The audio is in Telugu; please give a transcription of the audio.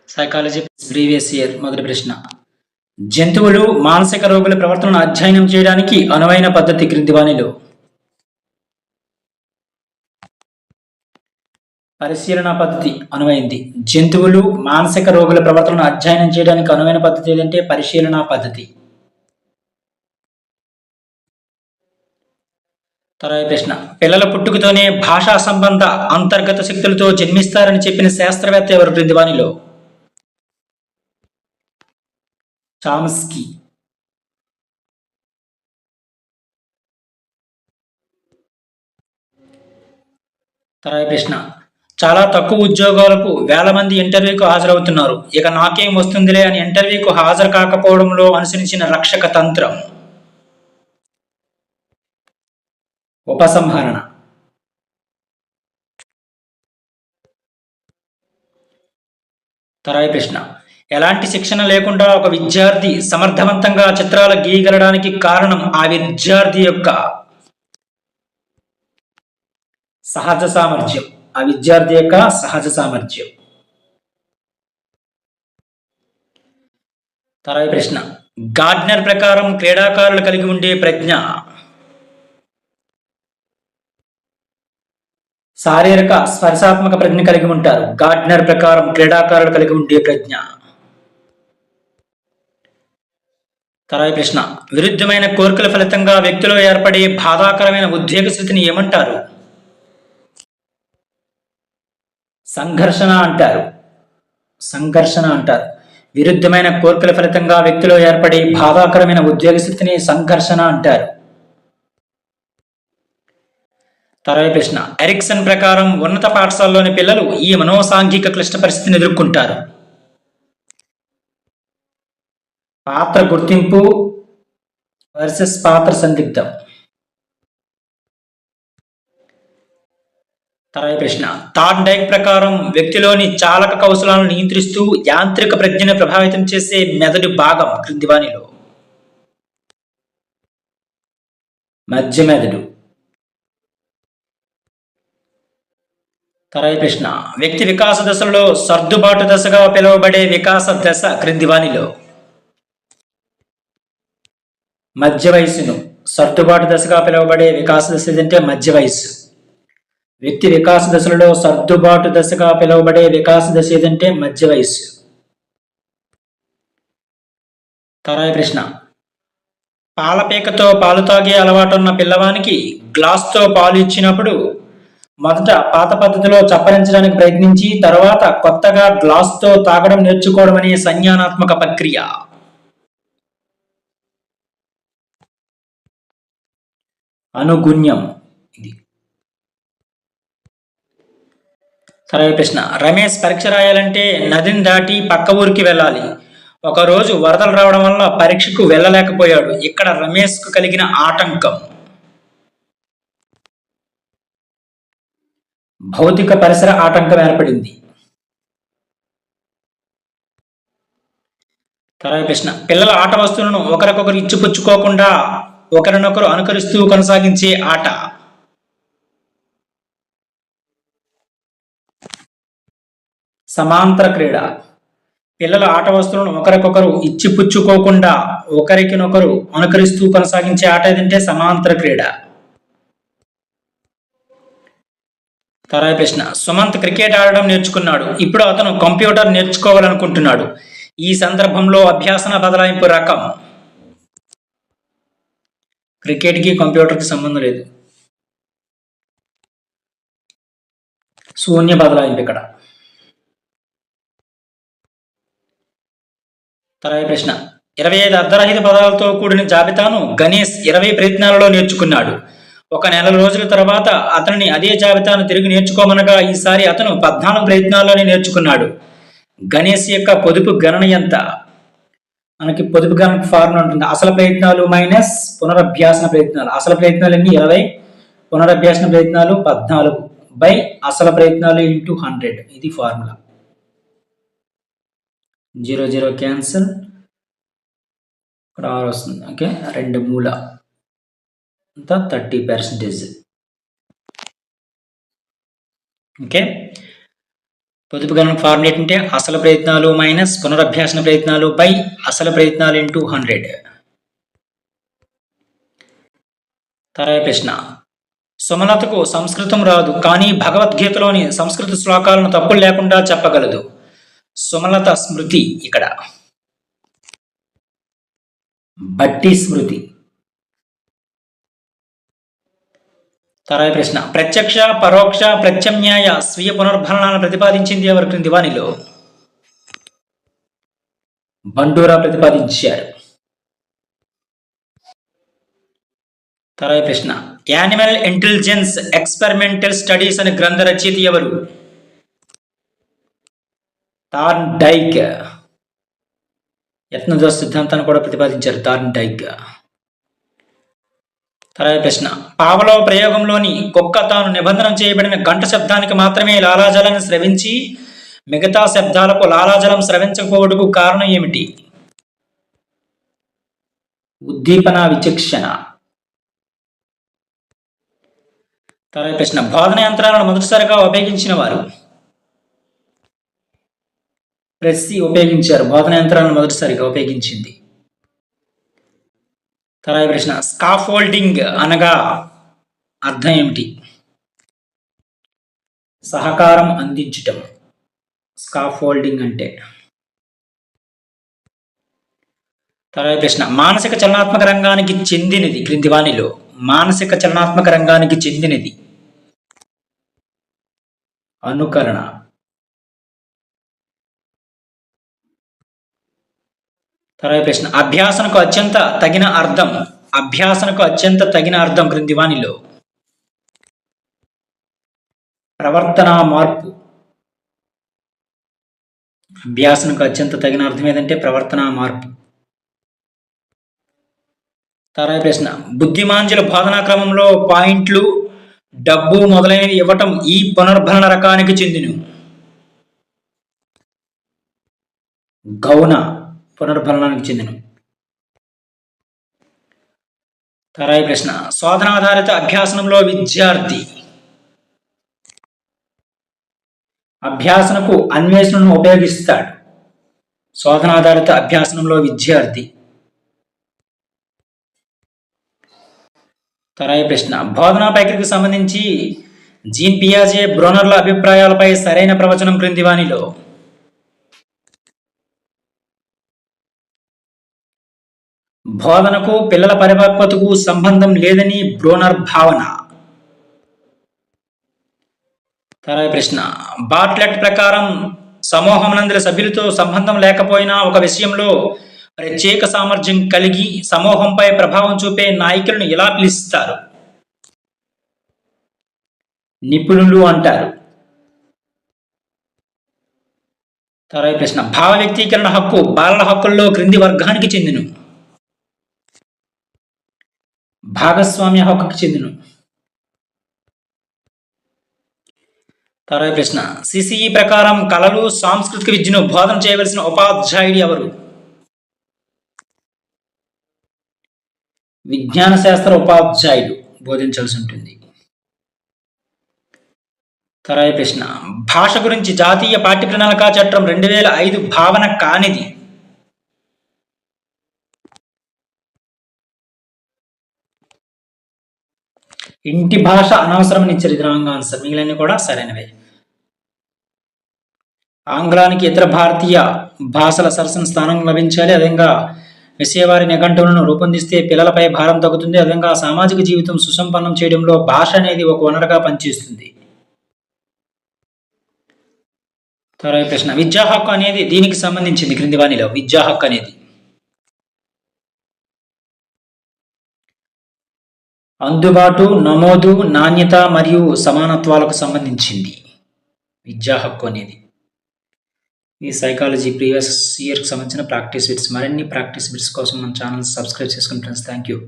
సైకాలజీ ప్రీవియస్ ఇయర్ మొదటి ప్రశ్న. జంతువులు మానసిక రోగుల ప్రవర్తనను అధ్యయనం చేయడానికి అనువైన పద్ధతి క్రింది వానిలో. పరిశీలన పద్ధతి అనువైంది. జంతువులు మానసిక రోగుల ప్రవర్తనను అధ్యయనం చేయడానికి అనువైన పద్ధతి ఏదంటే పరిశీలన పద్ధతి. తర్వాత ప్రశ్న. పిల్లల పుట్టుకతోనే భాషా సంబంధ అంతర్గత శక్తులతో జన్మిస్తారని చెప్పిన శాస్త్రవేత్త ఎవరు క్రింది వానిలో. చామ్స్కీ. తర్వాత ప్రశ్న. చాలా తక్కువ ఉద్యోగాలకు వేల మంది ఇంటర్వ్యూకు హాజరవుతున్నారు, ఇక నాకేం వస్తుందిలే అని ఇంటర్వ్యూకు హాజరు కాకపోవడంలో అనుసరించిన రక్షక తంత్రం. ఉపసంహరణ. తర్వాత ప్రశ్న. ఎలాంటి శిక్షణ లేకుండా ఒక విద్యార్థి సమర్థవంతంగా చిత్రాలు గీయగలడానికి కారణం ఆ విద్యార్థి యొక్క సహజ సామర్థ్యం. ఆ విద్యార్థి యొక్క సహజ సామర్థ్యం. తర్వాత ప్రశ్న. గార్డ్నర్ ప్రకారం క్రీడాకారులు కలిగి ఉండే ప్రజ్ఞ. శారీరక స్పర్శాత్మక ప్రజ్ఞ కలిగి ఉంటారు. గార్డ్నర్ ప్రకారం క్రీడాకారులు కలిగి ఉండే ప్రజ్ఞ. తర్వాత ప్రశ్న. విరుద్ధమైన కోరికల ఫలితంగా వ్యక్తిలో ఏర్పడే బాధాకరమైన ఉద్వేగ స్థితిని ఏమంటారు. సంఘర్షణ అంటారు. సంఘర్షణ అంటారు. విరుద్ధమైన కోరికల ఫలితంగా వ్యక్తిలో ఏర్పడే బాధాకరమైన ఉద్వేగ స్థితిని సంఘర్షణ అంటారు. తర్వాత ప్రశ్న. ఎరిక్సన్ ప్రకారం ఉన్నత పాఠశాలలోని పిల్లలు ఈ మనోసాంఘిక క్లిష్ట పరిస్థితిని ఎదుర్కొంటారు. పాత్ర గుర్తింపు వర్సెస్ పాత్ర సందిగ్ధం. తర్వాత ప్రశ్న. థార్న్డైక్ ప్రకారం వ్యక్తిలోని చాలక కౌశలాలను నియంత్రిస్తూ యాంత్రిక ప్రజ్ఞను ప్రభావితం చేసే మెదడు భాగం క్రింది వానిలో. మధ్య మెదడు. తర్వాత ప్రశ్న. వ్యక్తి వికాస దశలో సర్దుబాటు దశగా పిలువబడే వికాస దశ క్రింది వానిలో. మధ్య వయసును. సర్దుబాటు దశగా పిలువబడే వికాస దశ ఏదంటే మధ్య వయసు. వ్యక్తి వికాస దశలలో సర్దుబాటు దశగా పిలువబడే వికాస దశ ఏదంటే మధ్య వయసు. తర్వాత ప్రశ్న. పాలపీకతో పాలు తాగే అలవాటున్న పిల్లవానికి గ్లాస్తో పాలు ఇచ్చినప్పుడు మొదట పాత పద్ధతిలో చప్పరించడానికి ప్రయత్నించి తర్వాత కొత్తగా గ్లాస్తో తాగడం నేర్చుకోవడం అనే సంజ్ఞానాత్మక ప్రక్రియ. అనుగుణ్యం ఇది. సరైన ప్రశ్న. రమేష్ పరీక్ష రాయాలంటే నదిని దాటి పక్క ఊరికి వెళ్ళాలి. ఒకరోజు వరదలు రావడం వల్ల పరీక్షకు వెళ్ళలేకపోయాడు. ఇక్కడ రమేష్కు కలిగిన ఆటంకం. భౌతిక పరిసర ఆటంకం ఏర్పడింది. తర్వాత ప్రశ్న. పిల్లల ఆట వస్తువులను ఒకరికొకరు ఇచ్చిపుచ్చుకోకుండా ఒకరినొకరు అనుకరిస్తూ కొనసాగించే ఆట. సమాంతర క్రీడ. పిల్లల ఆట వస్తువులను ఒకరికొకరు ఇచ్చిపుచ్చుకోకుండా ఒకరికినొకరు అనుకరిస్తూ కొనసాగించే ఆట ఏదంటే సమాంతర క్రీడ. తర్వాత ప్రశ్న. సుమంత్ క్రికెట్ ఆడడం నేర్చుకున్నాడు, ఇప్పుడు అతను కంప్యూటర్ నేర్చుకోవాలనుకుంటున్నాడు. ఈ సందర్భంలో అభ్యాసన బదలాయింపు రకం. క్రికెట్కి కంప్యూటర్కి సంబంధం లేదు. శూన్య బదలాయింపు ఇక్కడ. తర్వాత ప్రశ్న. 25 అర్ధరహిత పదాలతో కూడిన జాబితాను గణేష్ 20 ప్రయత్నాలలో నేర్చుకున్నాడు. ఒక నెల రోజుల తర్వాత అతనిని అదే జాబితాను తిరిగి నేర్చుకోమనగా ఈసారి అతను 14 ప్రయత్నాల్లోనే నేర్చుకున్నాడు. గణేష్ యొక్క పొదుపు గణన ఎంత. మనకి పొదుపు గణన ఫార్ములా ఉంటుంది. అసలు ప్రయత్నాలు మైనస్ పునరభ్యాసన ప్రయత్నాలు. అసలు ప్రయత్నాలు ఎన్ని 20, పునరభ్యాసన ప్రయత్నాలు 14 బై అసలు ప్రయత్నాలు ఇంటూ 100. ఇది ఫార్ములా. 0 0 క్యాన్సల్, ఇక్కడ 6 వస్తుంది. ఓకే, 2 మూల అంతా 30%. ఓకే. పొదుపు గణన ఫార్ములా ఏంటంటే అసలు ప్రయత్నాలు మైనస్ పునరభ్యాసన ప్రయత్నాలు బై అసలు ప్రయత్నాలు ఇంటూ 100. తర్వాత ప్రశ్న, సుమలతకు సంస్కృతం రాదు కానీ భగవద్గీతలోని సంస్కృత శ్లోకాలను తప్పులు లేకుండా చెప్పగలదు. సుమలత స్మృతి ఇక్కడ బట్టి స్మృతి. తర్వాత ప్రశ్న, ప్రత్యక్ష పరోక్ష ప్రత్యామ్నాయ స్వీయ పునర్భరణాలను ప్రతిపాదించింది ఎవరు క్రింది వానిలో? బండూరా ప్రతిపాదించారు. తర్వాత ప్రశ్న, యానిమల్ ఇంటెలిజెన్స్ ఎక్స్పెరిమెంటల్ స్టడీస్ అనే గ్రంథ రచయిత ఎవరు? థార్న్ డైక్. యత్నదోష సిద్ధాంతాన్ని కూడా ప్రతిపాదించారు థార్న్ డైక్. తర్వాత ప్రశ్న, పావలోవ్ ప్రయోగంలోని కుక్క తాను నిబంధన చేయబడిన గంట శబ్దానికి మాత్రమే లాలాజలాన్ని స్రవించి మిగతా శబ్దాలకు లాలాజలం స్రవించకపోవడానికి కారణం ఏమిటి? ఉద్దీపన విచక్షణ. తర్వాత ప్రశ్న, బోధన యంత్రాలను మొదటిసారిగా ఉపయోగించిన వారు? ప్రెస్సీ ఉపయోగించారు బోధన యంత్రాలను మొదటిసారిగా ఉపయోగించింది. తర్వాత ప్రశ్న, స్కాఫోల్డింగ్ అనగా అర్థం ఏమిటి? సహకారం అందించటం స్కాఫోల్డింగ్ అంటే. తర్వాత ప్రశ్న, మానసిక చలనాత్మక రంగానికి చెందినది క్రింది వానిలో? మానసిక చలనాత్మక రంగానికి చెందినది అనుకరణ. తర్వాత ప్రశ్న, అభ్యాసనకు అత్యంత తగిన అర్థం. అభ్యాసనకు అత్యంత తగిన అర్థం క్రింది వానిలో? ప్రవర్తన మార్పు. అభ్యాసనకు అత్యంత తగిన అర్థం ఏదంటే ప్రవర్తన మార్పు. తర్వాత ప్రశ్న, బుద్ధిమాంజుల బోధనా క్రమంలో పాయింట్లు డబ్బు మొదలైనవి ఇవ్వటం ఈ పునర్భరణ రకానికి చెందిన గౌణ పునర్భరణానికి చెందిన. తర్వాత ప్రశ్న, శోధనాధారిత అభ్యాసనంలో విద్యార్థి అభ్యాసనకు అన్వేషణను ఉపయోగిస్తాడు. శోధనాధారిత అభ్యాసనంలో విద్యార్థి. తర్వాత ప్రశ్న, బోధనా ప్రక్రియకు సంబంధించి జీన్ పియాజే బ్రోనర్ల అభిప్రాయాలపై సరైన ప్రవచనం క్రింది వానిలో? బోధనకు పిల్లల పరిపక్వతకు సంబంధం లేదని బ్రోనర్ భావన. తర్వాత ప్రశ్న, బార్ట్లెట్ ప్రకారం సమూహమునందరి సభ్యులతో సంబంధం లేకపోయినా ఒక విషయంలో ప్రత్యేక సామర్థ్యం కలిగి సమూహంపై ప్రభావం చూపే నాయకులను ఎలా పిలుస్తారు? నిపుణులు అంటారు. తర్వాత ప్రశ్న, భావ వ్యక్తీకరణ హక్కు బాలల హక్కుల్లో క్రింది వర్గానికి చెందిన? భాగస్వామ్య హక్కుకి చెందిన. తర్వాత ప్రశ్న, సిసిఈ ప్రకారం కళలు సాంస్కృతిక విద్యను బోధన చేయవలసిన ఉపాధ్యాయుడు ఎవరు? విజ్ఞాన శాస్త్ర ఉపాధ్యాయుడు బోధించాల్సి ఉంటుంది. తర్వాత ప్రశ్న, భాష గురించి జాతీయ పాఠ్య ప్రణాళిక చట్టం 2005 భావన కానిది? ఇంటి భాష అనవసరమని ఇచ్చారు. ఇది రాంగ్ ఆన్సర్. మిగిలిన కూడా సరైనవే. ఆంగ్లానికి ఇతర భారతీయ భాషల సరసన స్థానం లభించాలి. అదేవిధంగా విషయవారి నిఘంటువులను రూపొందిస్తే పిల్లలపై భారం తగ్గుతుంది. అదేవిధంగా సామాజిక జీవితం సుసంపన్నం చేయడంలో భాష అనేది ఒక వనరుగా పనిచేస్తుంది. తర్వాత ప్రశ్న, విద్యా హక్కు అనేది దీనికి సంబంధించింది క్రింది వానిలో? విద్యా హక్కు అనేది అందుబాటు, నమోదు, నాణ్యత మరియు సమానత్వాలకు సంబంధించింది. విద్యా హక్కు అనేది ఈ సైకాలజీ ప్రీవియస్ ఇయర్కి సంబంధించిన ప్రాక్టీస్ బిట్స్. మరిన్ని ప్రాక్టీస్ బిట్స్ కోసం మన ఛానల్ సబ్స్క్రైబ్ చేసుకుని ఫ్రెండ్స్. Thank you.